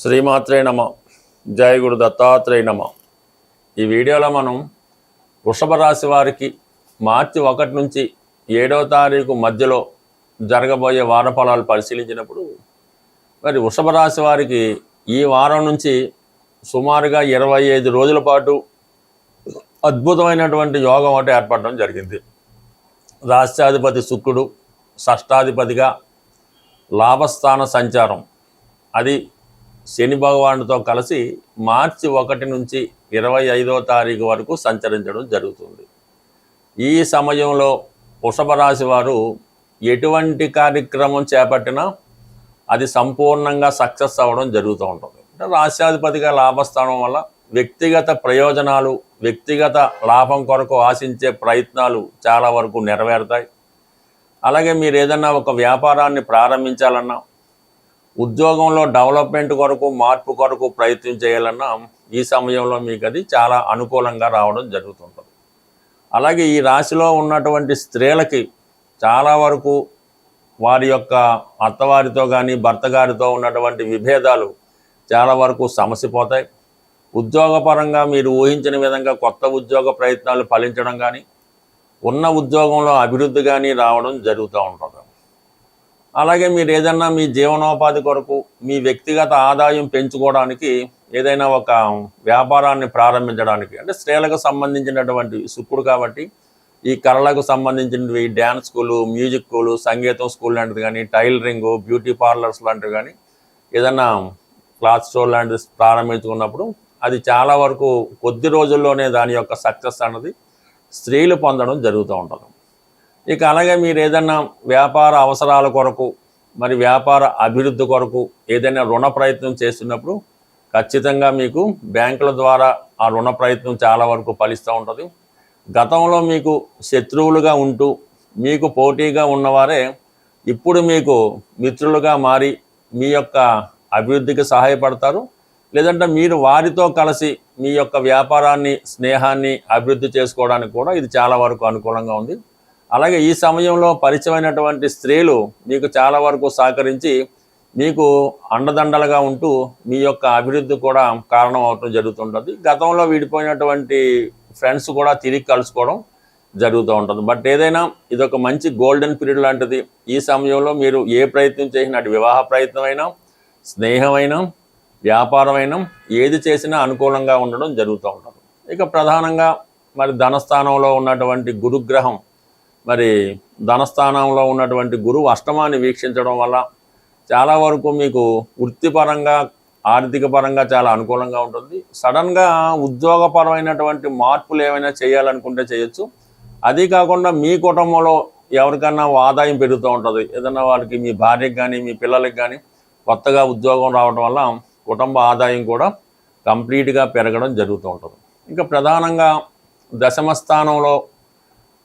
శ్రీమాత్రే నమ. జయ గురు దత్తాత్రేయ నమ. ఈ వీడియోలో మనం వృషభ రాశి వారికి మార్చి 1 నుంచి 7వ తారీఖు మధ్యలో జరగబోయే వార ఫలాలు పరిశీలించినప్పుడు మరి వృషభ రాశి వారికి ఈ వారం నుంచి సుమారుగా 25 రోజుల పాటు అద్భుతమైనటువంటి యోగం ఒకటి ఏర్పడడం జరిగింది. రాష్ట్రాధిపతి శుక్రుడు షష్టాధిపతిగా లాభస్థాన సంచారం అది శని భగవానుడితో కలిసి మార్చి 1 నుంచి 25వ తారీఖు వరకు సంచరించడం జరుగుతుంది. ఈ సమయంలో వృషభ రాశి వారు ఎటువంటి కార్యక్రమం చేపట్టినా అది సంపూర్ణంగా సక్సెస్ అవ్వడం జరుగుతూ ఉంటుంది. అంటే రాష్ట్రాధిపతిగా లాభస్థానం వల్ల వ్యక్తిగత ప్రయోజనాలు, వ్యక్తిగత లాభం కొరకు ఆశించే ప్రయత్నాలు చాలా వరకు నెరవేరుతాయి. అలాగే మీరు ఏదైనా ఒక వ్యాపారాన్ని ప్రారంభించాలన్నా, ఉద్యోగంలో డెవలప్మెంట్ కొరకు, మార్పు కొరకు ప్రయత్నం చేయాలన్నా ఈ సమయంలో మీకు అది చాలా అనుకూలంగా రావడం జరుగుతుంటుంది. అలాగే ఈ రాశిలో ఉన్నటువంటి స్త్రీలకి చాలా వరకు వారి యొక్క అత్తవారితో కానీ భర్త గారితో ఉన్నటువంటి విభేదాలు చాలా వరకు సమసిపోతాయి. ఉద్యోగపరంగా మీరు ఊహించిన విధంగా కొత్త ఉద్యోగ ప్రయత్నాలు ఫలించడం కానీ, ఉన్న ఉద్యోగంలో అభివృద్ధి కానీ రావడం జరుగుతూ ఉంటుంది. అలాగే మీరు ఏదన్నా మీ జీవనోపాధి కొరకు, మీ వ్యక్తిగత ఆదాయం పెంచుకోవడానికి ఏదైనా ఒక వ్యాపారాన్ని ప్రారంభించడానికి, అంటే స్త్రీలకు సంబంధించినటువంటి శుక్రుడు కాబట్టి ఈ కళలకు సంబంధించినవి డ్యాన్స్ స్కూలు, మ్యూజిక్ స్కూలు, సంగీతం స్కూల్ లాంటిది కానీ, టైలరింగు, బ్యూటీ పార్లర్స్ లాంటివి కానీ, ఏదన్నా క్లాత్ స్టోర్ లాంటిది ప్రారంభించుకున్నప్పుడు అది చాలా వరకు కొద్ది రోజుల్లోనే దాని యొక్క సక్సెస్ అన్నది స్త్రీలు పొందడం జరుగుతూ ఉంటుంది. ఇక అలాగే మీరు ఏదైనా వ్యాపార అవసరాల కొరకు, మరి వ్యాపార అభివృద్ధి కొరకు ఏదైనా రుణ ప్రయత్నం చేస్తున్నప్పుడు ఖచ్చితంగా మీకు బ్యాంకుల ద్వారా ఆ రుణ ప్రయత్నం చాలా వరకు ఫలిస్తూ ఉంటుంది. గతంలో మీకు శత్రువులుగా ఉంటూ మీకు పోటీగా ఉన్నవారే ఇప్పుడు మీకు మిత్రులుగా మారి మీ యొక్క అభివృద్ధికి సహాయపడతారు. లేదంటే మీరు వారితో కలిసి మీ యొక్క వ్యాపారాన్ని, స్నేహాన్ని అభివృద్ధి చేసుకోవడానికి కూడా ఇది చాలా వరకు అనుకూలంగా ఉంది. అలాగే ఈ సమయంలో పరిచయమైనటువంటి స్త్రీలు మీకు చాలా వరకు సహకరించి మీకు అండదండలుగా ఉంటూ మీ యొక్క అభివృద్ధి కూడా కారణం అవటం జరుగుతుంటుంది. గతంలో విడిపోయినటువంటి ఫ్రెండ్స్ కూడా తిరిగి కలుసుకోవడం జరుగుతూ ఉంటుంది. బట్ ఏదైనా ఇదొక మంచి గోల్డెన్ పీరియడ్ లాంటిది. ఈ సమయంలో మీరు ఏ ప్రయత్నం చేసినా, అటు వివాహ ప్రయత్నమైనా, స్నేహమైనా, వ్యాపారమైనా ఏది చేసినా అనుకూలంగా ఉండడం జరుగుతూ ఉంటుంది. ఇక ప్రధానంగా మరి ధనస్థానంలో ఉన్నటువంటి గురుగ్రహం, మరి ధనస్థానంలో ఉన్నటువంటి గురువు అష్టమాన్ని వీక్షించడం వల్ల చాలా వరకు మీకు వృత్తిపరంగా, ఆర్థిక పరంగా చాలా అనుకూలంగా ఉంటుంది. సడన్గా ఉద్యోగపరమైనటువంటి మార్పులు ఏమైనా చేయాలనుకుంటే చేయొచ్చు. అది కాకుండా మీ కుటుంబంలో ఎవరికన్నా ఆదాయం పెరుగుతూ ఉంటుంది. ఏదన్నా వాళ్ళకి, మీ భార్యకి కానీ మీ పిల్లలకి కానీ కొత్తగా ఉద్యోగం రావడం వల్ల కుటుంబ ఆదాయం కూడా కంప్లీట్గా పెరగడం జరుగుతూ ఉంటుంది. ఇంకా ప్రధానంగా దశమ స్థానంలో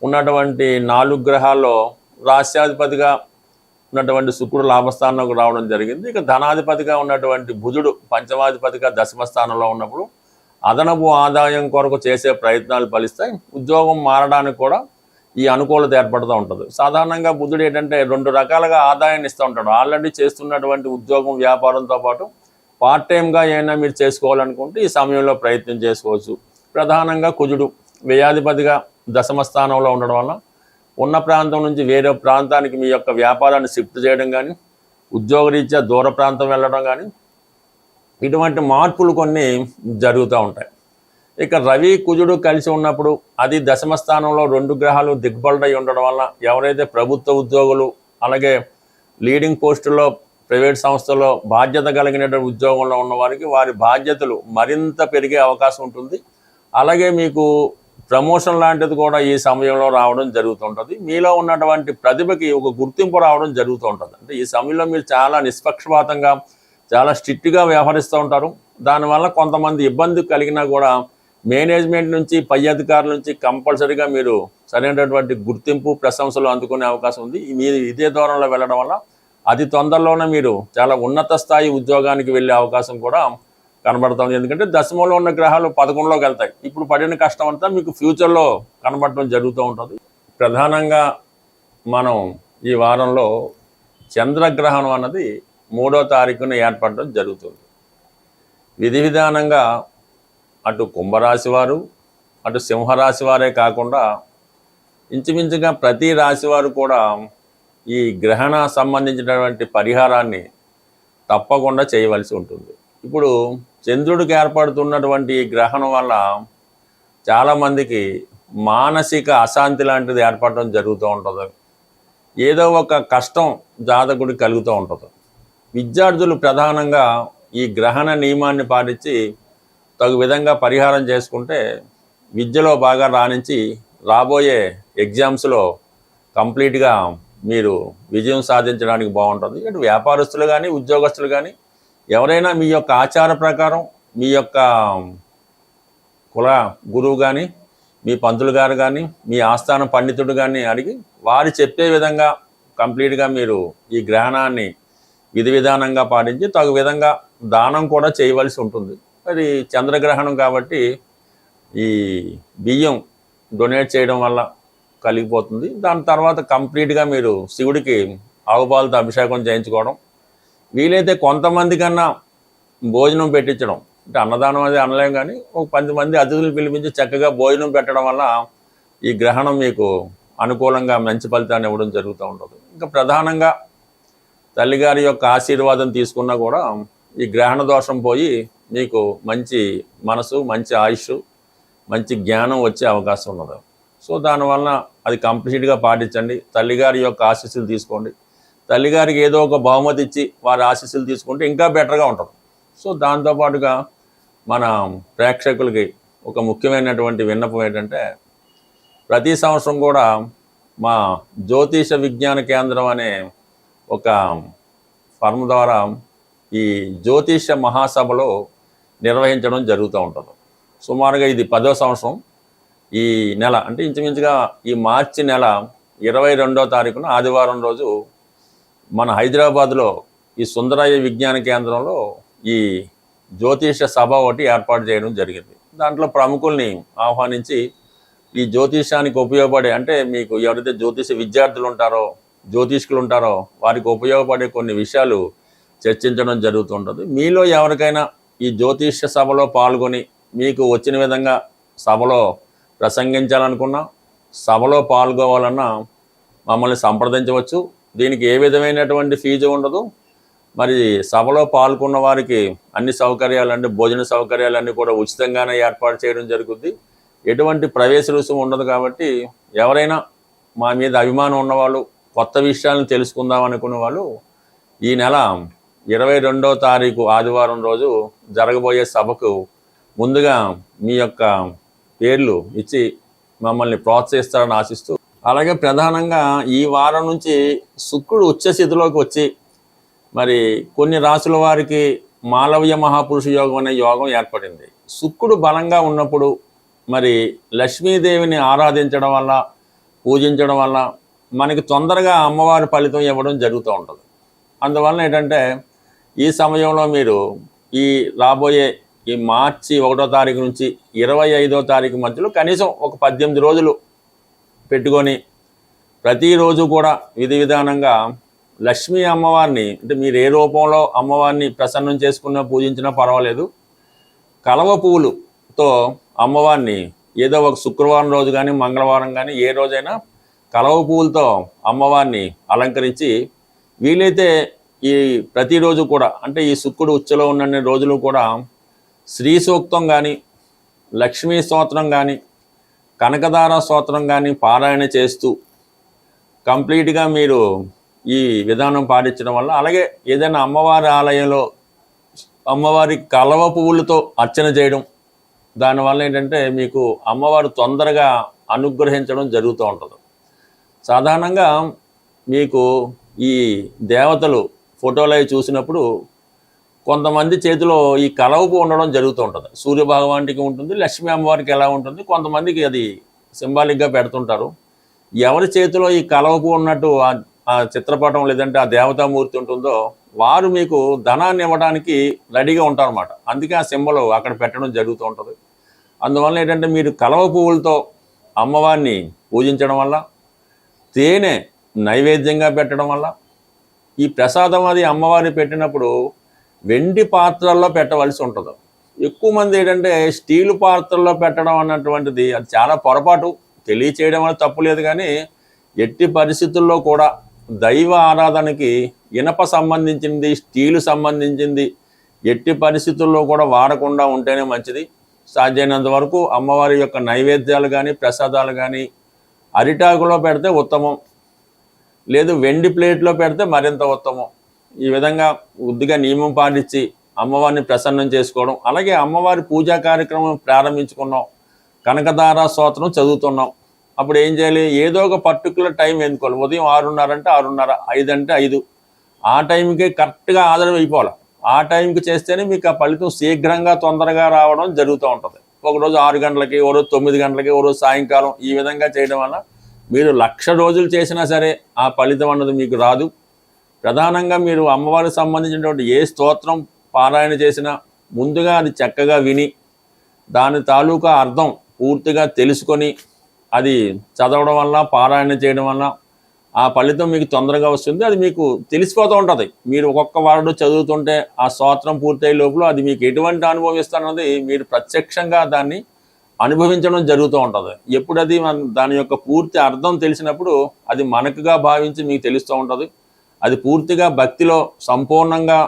ఉన్నటువంటి 4 గ్రహాల్లో రాష్ట్రాధిపతిగా ఉన్నటువంటి శుక్రుడు లాభస్థానంలోకి రావడం జరిగింది. ఇక ధనాధిపతిగా ఉన్నటువంటి బుధుడు పంచమాధిపతిగా దశమ స్థానంలో ఉన్నప్పుడు అదనపు ఆదాయం కొరకు చేసే ప్రయత్నాలు ఫలిస్తాయి. ఉద్యోగం మారడానికి కూడా ఈ అనుకూలత ఏర్పడుతూ ఉంటుంది. సాధారణంగా బుధుడు ఏంటంటే 2 రకాలుగా ఆదాయాన్ని ఇస్తూ ఉంటాడు. ఆల్రెడీ చేస్తున్నటువంటి ఉద్యోగం, వ్యాపారంతో పాటు పార్ట్ టైంగా ఏమైనా మీరు చేసుకోవాలనుకుంటే ఈ సమయంలో ప్రయత్నం చేసుకోవచ్చు. ప్రధానంగా కుజుడు వ్యయాధిపతిగా దశమ స్థానంలో ఉండడం వల్ల ఉన్న ప్రాంతం నుంచి వేరే ప్రాంతానికి మీ యొక్క వ్యాపారాన్ని షిఫ్ట్ చేయడం కానీ, ఉద్యోగరీత్యా దూర ప్రాంతం వెళ్ళడం కానీ, ఇటువంటి మార్పులు కొన్ని జరుగుతూ ఉంటాయి. ఇక రవి కుజుడు కలిసి ఉన్నప్పుడు అది దశమ స్థానంలో 2 గ్రహాలు దిగ్బలుడై ఉండడం వల్ల ఎవరైతే ప్రభుత్వ ఉద్యోగులు, అలాగే లీడింగ్ పోస్టుల్లో ప్రైవేట్ సంస్థల్లో బాధ్యత కలిగినటువంటి ఉద్యోగంలో ఉన్న వారికి వారి బాధ్యతలు మరింత పెరిగే అవకాశం ఉంటుంది. అలాగే మీకు ప్రమోషన్ లాంటిది కూడా ఈ సమయంలో రావడం జరుగుతుంటుంది. మీలో ఉన్నటువంటి ప్రతిభకి ఒక గుర్తింపు రావడం జరుగుతూ ఉంటుంది. అంటే ఈ సమయంలో మీరు చాలా నిష్పక్షపాతంగా, చాలా స్ట్రిక్ట్గా వ్యవహరిస్తూ ఉంటారు. దానివల్ల కొంతమంది ఇబ్బంది కలిగినా కూడా మేనేజ్మెంట్ నుంచి, పై అధికారుల నుంచి కంపల్సరీగా మీరు సరైనటువంటి గుర్తింపు, ప్రశంసలు అందుకునే అవకాశం ఉంది. మీరు ఇదే దూరంలో వెళ్ళడం వల్ల అతి తొందరలోనే మీరు చాలా ఉన్నత స్థాయి ఉద్యోగానికి వెళ్ళే అవకాశం కూడా కనబడుతుంది. ఎందుకంటే దశమంలో ఉన్న గ్రహాలు 11లోకి వెళ్తాయి. ఇప్పుడు పడిన కష్టం అంతా మీకు ఫ్యూచర్లో కనబడటం జరుగుతూ ఉంటుంది. ప్రధానంగా మనం ఈ వారంలో చంద్రగ్రహణం అన్నది 3వ తారీఖున ఏర్పడడం జరుగుతుంది. విధి విధానంగా అటు కుంభరాశి వారు అటు సింహరాశి వారే కాకుండా ఇంచుమించుగా ప్రతి రాశి వారు కూడా ఈ గ్రహణ సంబంధించినటువంటి పరిహారాన్ని తప్పకుండా చేయవలసి ఉంటుంది. ఇప్పుడు చంద్రుడికి ఏర్పడుతున్నటువంటి ఈ గ్రహణం వల్ల చాలామందికి మానసిక అశాంతి లాంటిది ఏర్పడడం జరుగుతూ ఉంటుంది. ఏదో ఒక కష్టం జాతకుడికి కలుగుతూ ఉంటుంది. విద్యార్థులు ప్రధానంగా ఈ గ్రహణ నియమాన్ని పాటించి తగు విధంగా పరిహారం చేసుకుంటే విద్యలో బాగా రాణించి రాబోయే ఎగ్జామ్స్లో కంప్లీట్గా మీరు విజయం సాధించడానికి బాగుంటుంది. ఇటు వ్యాపారస్తులు కానీ ఉద్యోగస్తులు కానీ ఎవరైనా మీ యొక్క ఆచార ప్రకారం మీ యొక్క కుల గురువు కానీ మీ పంతులు గారు కానీ మీ ఆస్థాన పండితుడు కానీ అడిగి వారు చెప్పే విధంగా కంప్లీట్గా మీరు ఈ గ్రహణాన్ని విధి విధానంగా పాటించి తగు విధంగా దానం కూడా చేయవలసి ఉంటుంది. మరి చంద్రగ్రహణం కాబట్టి ఈ బియ్యం డొనేట్ చేయడం వల్ల కలిగిపోతుంది. దాని తర్వాత కంప్లీట్గా మీరు శివుడికి ఆవుపాలతో అభిషేకం చేయించుకోవడం, వీలైతే కొంతమంది కన్నా భోజనం పెట్టించడం, అంటే అన్నదానం అది అనలేం కానీ ఒక 10 మంది అతిథులు పిలిపించి చక్కగా భోజనం పెట్టడం వల్ల ఈ గ్రహణం మీకు అనుకూలంగా మంచి ఫలితాన్ని ఇవ్వడం జరుగుతూ ఉంటుంది. ఇంకా ప్రధానంగా తల్లిగారి యొక్క ఆశీర్వాదం తీసుకున్నా కూడా ఈ గ్రహణ దోషం పోయి మీకు మంచి మనసు, మంచి ఆయుష్, మంచి జ్ఞానం వచ్చే అవకాశం ఉన్నది. సో దానివల్ల అది కంప్లీట్గా పాటించండి. తల్లిగారి యొక్క ఆశీస్సులు తీసుకోండి. తల్లిగారికి ఏదో ఒక బహుమతి ఇచ్చి వారి ఆశీస్సులు తీసుకుంటే ఇంకా బెటర్గా ఉంటుంది. సో దాంతోపాటుగా మన ప్రేక్షకులకి ఒక ముఖ్యమైనటువంటి విన్నపం ఏంటంటే, ప్రతి సంవత్సరం కూడా మా జ్యోతిష విజ్ఞాన కేంద్రం అనే ఒక ఫర్మ్ ద్వారా ఈ జ్యోతిష మహాసభలో నిర్వహించడం జరుగుతూ ఉంటుంది. సుమారుగా ఇది 10వ సంవత్సరం. ఈ నెల అంటే ఇంచుమించుగా ఈ మార్చి నెల 22వ తారీఖున ఆదివారం రోజు మన హైదరాబాద్లో ఈ సుందరయ్య విజ్ఞాన కేంద్రంలో ఈ జ్యోతిష సభ ఒకటి ఏర్పాటు చేయడం జరిగింది. దాంట్లో ప్రముఖుల్ని ఆహ్వానించి ఈ జ్యోతిషానికి ఉపయోగపడే, అంటే మీకు ఎవరైతే జ్యోతిష విద్యార్థులు ఉంటారో, జ్యోతిష్కులు ఉంటారో వారికి ఉపయోగపడే కొన్ని విషయాలు చర్చించడం జరుగుతుంటుంది. మీలో ఎవరికైనా ఈ జ్యోతిష సభలో పాల్గొని మీకు వచ్చిన విధంగా సభలో ప్రసంగించాలనుకున్నా, సభలో పాల్గొవాలన్నా మమ్మల్ని సంప్రదించవచ్చు. దీనికి ఏ విధమైనటువంటి ఫీజు ఉండదు. మరి సభలో పాల్గొన్న వారికి అన్ని సౌకర్యాలు, అంటే భోజన సౌకర్యాలన్నీ కూడా ఉచితంగానే ఏర్పాటు చేయడం జరుగుద్ది. ఎటువంటి ప్రవేశ రుసుము ఉండదు. కాబట్టి ఎవరైనా మా మీద అభిమానం ఉన్నవాళ్ళు, కొత్త విషయాలను తెలుసుకుందాం అనుకున్న వాళ్ళు ఈ నెల 22వ తారీఖు ఆదివారం రోజు జరగబోయే సభకు ముందుగా మీ యొక్క పేర్లు ఇచ్చి మమ్మల్ని ప్రోత్సహిస్తారని ఆశిస్తూ, అలాగే ప్రధానంగా ఈ వారం నుంచి శుక్రుడు ఉచ్చస్థితిలోకి వచ్చి మరి కొన్ని రాసుల వారికి మాలవ్య మహాపురుష యోగం అనే యోగం ఏర్పడింది. శుక్రుడు బలంగా ఉన్నప్పుడు మరి లక్ష్మీదేవిని ఆరాధించడం వల్ల, పూజించడం వల్ల మనకి తొందరగా అమ్మవారి ఫలితం ఇవ్వడం జరుగుతూ ఉంటుంది. అందువల్ల ఏంటంటే ఈ సమయంలో మీరు ఈ రాబోయే ఈ మార్చి 1వ తారీఖు నుంచి 25వ తారీఖు మధ్యలో కనీసం ఒక 18 రోజులు పెట్టుకొని ప్రతిరోజు కూడా విధి విధానంగా లక్ష్మీ అమ్మవారిని, అంటే మీరు ఏ రూపంలో అమ్మవారిని ప్రసన్నం చేసుకున్నా పూజించినా పర్వాలేదు, కలవ పువ్వులతో అమ్మవారిని ఏదో ఒక శుక్రవారం రోజు కానీ మంగళవారం కానీ ఏ రోజైనా కలవ పువ్వులతో అమ్మవారిని అలంకరించి వీలైతే ఈ ప్రతిరోజు కూడా, అంటే ఈ శుక్రుడు ఉచ్చలో ఉన్న రోజులు కూడా శ్రీ సూక్తం కానీ, లక్ష్మీ స్తోత్రం కానీ, కనకదార స్తోత్రం కానీ పారాయణ చేస్తూ కంప్లీట్గా మీరు ఈ విధానం పాటించడం వల్ల, అలాగే ఏదైనా అమ్మవారి ఆలయంలో అమ్మవారి కలవ పువ్వులతో అర్చన చేయడం, దానివల్ల ఏంటంటే మీకు అమ్మవారు తొందరగా అనుగ్రహించడం జరుగుతూ ఉంటుంది. సాధారణంగా మీకు ఈ దేవతలు ఫోటోలు అవి చూసినప్పుడు కొంతమంది చేతిలో ఈ కలవ పువ్వు ఉండడం జరుగుతూ ఉంటుంది. సూర్య భగవానికి ఉంటుంది, లక్ష్మీ అమ్మవారికి ఎలా ఉంటుంది, కొంతమందికి అది సింబాలిక్గా పెడుతుంటారు. ఎవరి చేతిలో ఈ కలవ పువ్వు ఉన్నట్టు ఆ చిత్రపటం లేదంటే ఆ దేవతామూర్తి ఉంటుందో వారు మీకు ధనాన్ని ఇవ్వడానికి రెడీగా ఉంటారన్నమాట. అందుకే ఆ సింబల్ అక్కడ పెట్టడం జరుగుతూ ఉంటుంది. అందువల్ల ఏంటంటే మీరు కలవ పువ్వులతో అమ్మవారిని పూజించడం వల్ల, తేనె నైవేద్యంగా పెట్టడం వల్ల, ఈ ప్రసాదం అది అమ్మవారిని పెట్టినప్పుడు వెండి పాత్రల్లో పెట్టవలసి ఉంటుంది. ఎక్కువ మంది ఏంటంటే స్టీలు పాత్రల్లో పెట్టడం అన్నటువంటిది అది చాలా పొరపాటు. తెలియచేయడం వల్ల తప్పు లేదు, కానీ ఎట్టి పరిస్థితుల్లో కూడా దైవ ఆరాధనకి ఇనప సంబంధించింది, స్టీలు సంబంధించింది ఎట్టి పరిస్థితుల్లో కూడా వాడకుండా ఉంటేనే మంచిది. సాధ్యమైనంత వరకు అమ్మవారి యొక్క నైవేద్యాలు కానీ ప్రసాదాలు కానీ అరిటాకులో పెడితే ఉత్తమం, లేదు వెండి ప్లేట్లో పెడితే మరింత ఉత్తమం. ఈ విధంగా కొద్దిగా నియమం పాటించి అమ్మవారిని ప్రసన్నం చేసుకోవడం. అలాగే అమ్మవారి పూజా కార్యక్రమం ప్రారంభించుకున్నాం, కనకదార స్తోత్రం చదువుతున్నాం. అప్పుడు ఏం చేయాలి? ఏదో ఒక పర్టికులర్ టైం ఎన్నుకోవాలి. ఉదయం 6:30 అంటే 6:30, 5 అంటే 5, ఆ టైంకి కరెక్ట్గా ఆధారం అయిపోవాలి. ఆ టైంకి చేస్తేనే మీకు ఆ ఫలితం శీఘ్రంగా తొందరగా రావడం జరుగుతూ ఉంటుంది. ఒకరోజు 6 గంటలకి, ఓ రోజు 9 గంటలకి, ఓ రోజు సాయంకాలం, ఈ విధంగా చేయడం వల్ల మీరు 1,00,000 రోజులు చేసినా సరే ఆ ఫలితం అన్నది మీకు రాదు. ప్రధానంగా మీరు అమ్మవారికి సంబంధించినటువంటి ఏ స్తోత్రం పారాయణ చేసినా ముందుగా అది చక్కగా విని దాని తాలూకా అర్థం పూర్తిగా తెలుసుకొని అది చదవడం వల్ల, పారాయణ చేయడం వల్ల ఆ ఫలితం మీకు తొందరగా వస్తుంది. అది మీకు తెలిసిపోతూ ఉంటుంది. మీరు ఒక్కొక్క వాడు చదువుతుంటే ఆ స్తోత్రం పూర్తయ్యే లోపల అది మీకు ఎటువంటి అనుభవం ఇస్తారన్నది మీరు ప్రత్యక్షంగా దాన్ని అనుభవించడం జరుగుతూ ఉంటుంది. ఎప్పుడు అది దాని యొక్క పూర్తి అర్థం తెలిసినప్పుడు అది మనకుగా భావించి మీకు తెలుస్తూ ఉంటుంది. అది పూర్తిగా భక్తిలో సంపూర్ణంగా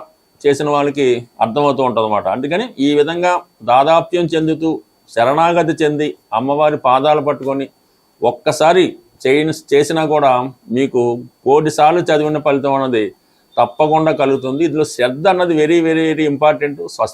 చేసిన వాళ్ళకి అర్థమవుతూ ఉంటుంది అన్నమాట. అందుకని ఈ విధంగా దాదాప్యం చెందుతూ శరణాగతి చెంది అమ్మవారి పాదాలు పట్టుకొని ఒక్కసారి చేసినా కూడా మీకు 1,000 సార్లు చదివిన ఫలితం అన్నది తప్పకుండా కలుగుతుంది. ఇందులో శ్రద్ధ అన్నది వెరీ వెరీ వెరీ ఇంపార్టెంట్. స్వస్తి.